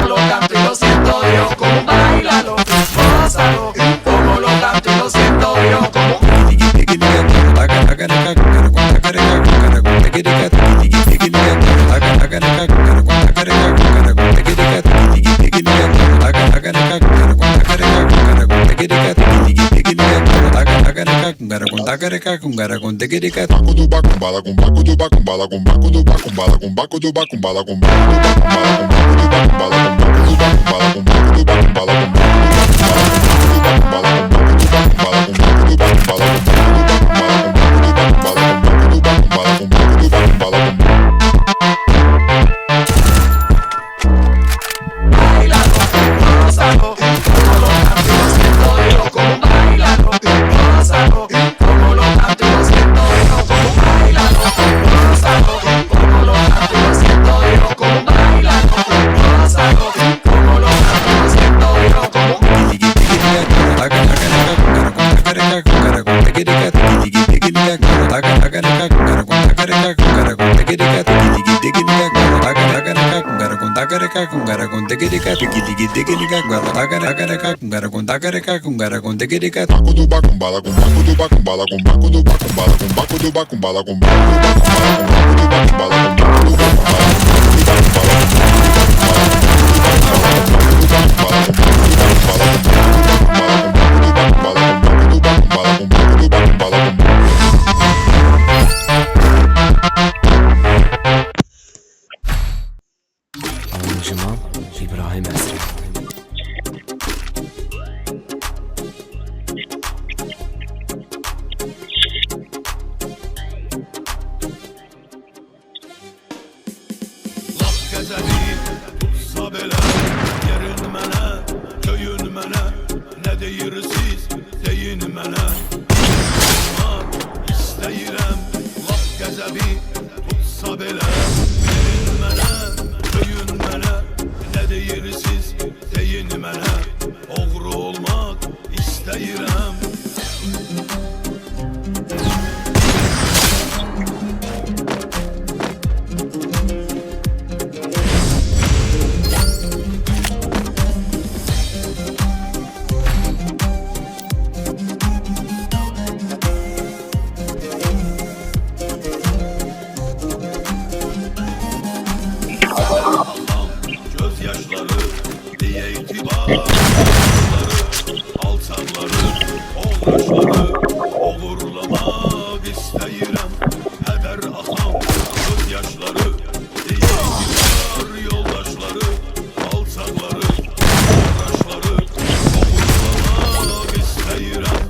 lo canto y lo siento yo, como bailalo, gózalo, como lo canto y lo siento yo, como Aranjman İbrahim Esra. Laf gəzəli tutsa belə, yerin mənə, köyün mənə, nə deyirsiz, deyin mənə. İstəyirəm, laf gəzəli tutsa belə, yerin mənə, köyün mənə, nə deyirsiz, deyin mənə. Oğru olmaq istəyirəm. Gözyaşları diye itibar, alçakları, oğraşları oğurlamak istəyirəm. Hədər axan gözyaşları diye itibar, yoldaşları, alçakları, oğraşları oğurlamak istəyirəm.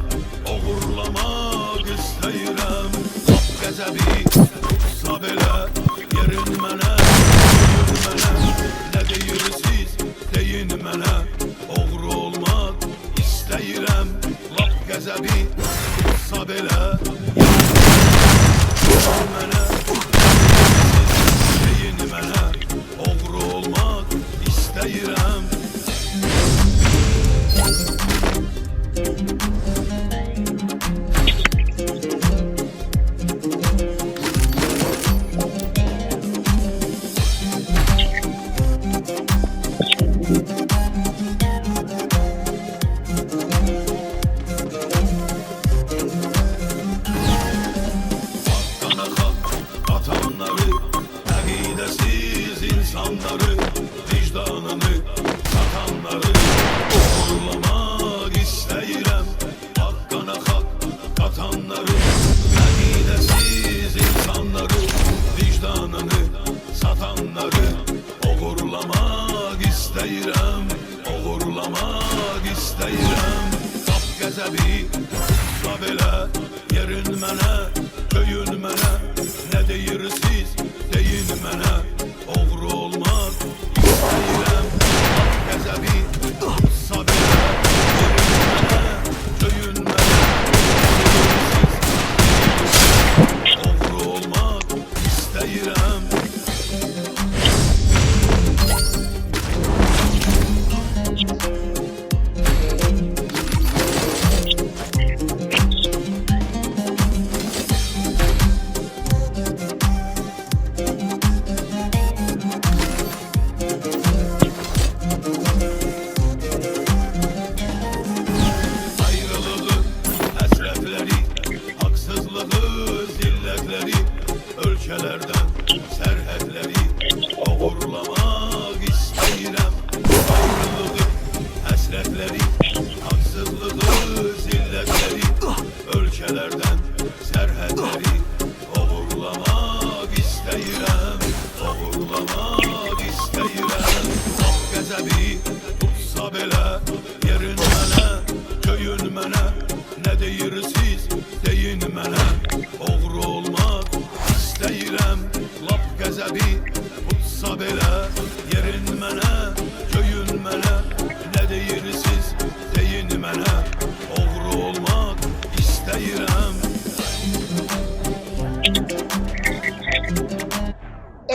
Oğurlamak istəyirəm. Laf qəzəbi tutsa belə, yerin mənə, nə deyirsiz, deyin mənə. Oğru olmaq istəyirəm. Laf qəzəbi tutsa belə, yerin mənə, deyin mənə. Oğru olmaq istəyirəm. Atanları, əqidəsiz insanları, vicdanını satanları oğurlamaq istəyirəm. Haqqana haqq qatanları, əqidəsiz insanları, vicdanını satanları oğurlamaq istəyirəm. Oğurlamaq istəyirəm. Qap qəzəbi tutsa belə, yerin mənə, köyün mənə, nə deyirsiz, deyin mənə. Oğru olmaq istəyirəm. Laf qəzəbi tutsa belə, yerin mənə, köyün mənə, nə deyirsiz, oğru olmaq istəyirəm.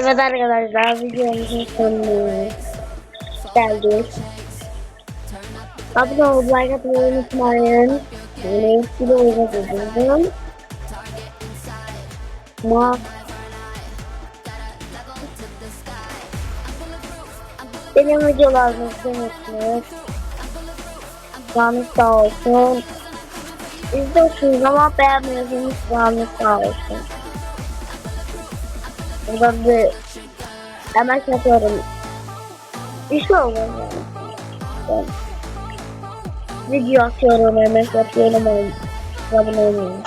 Evet arkadaşlar, videomuzun sonuna geldik. Abone olup like atmayı unutmayın. Yine etkili oynadım. Ama benim videolarımı izlemişsiniz. Canınız sağ olsun. İzliyorsunuz ama beğenmiyorsunuz, canınız sağ olsun. Burada bir emek yapıyorum. İş olmuyor yani. Video atıyorum, emek yapıyorum. Abone olmayı.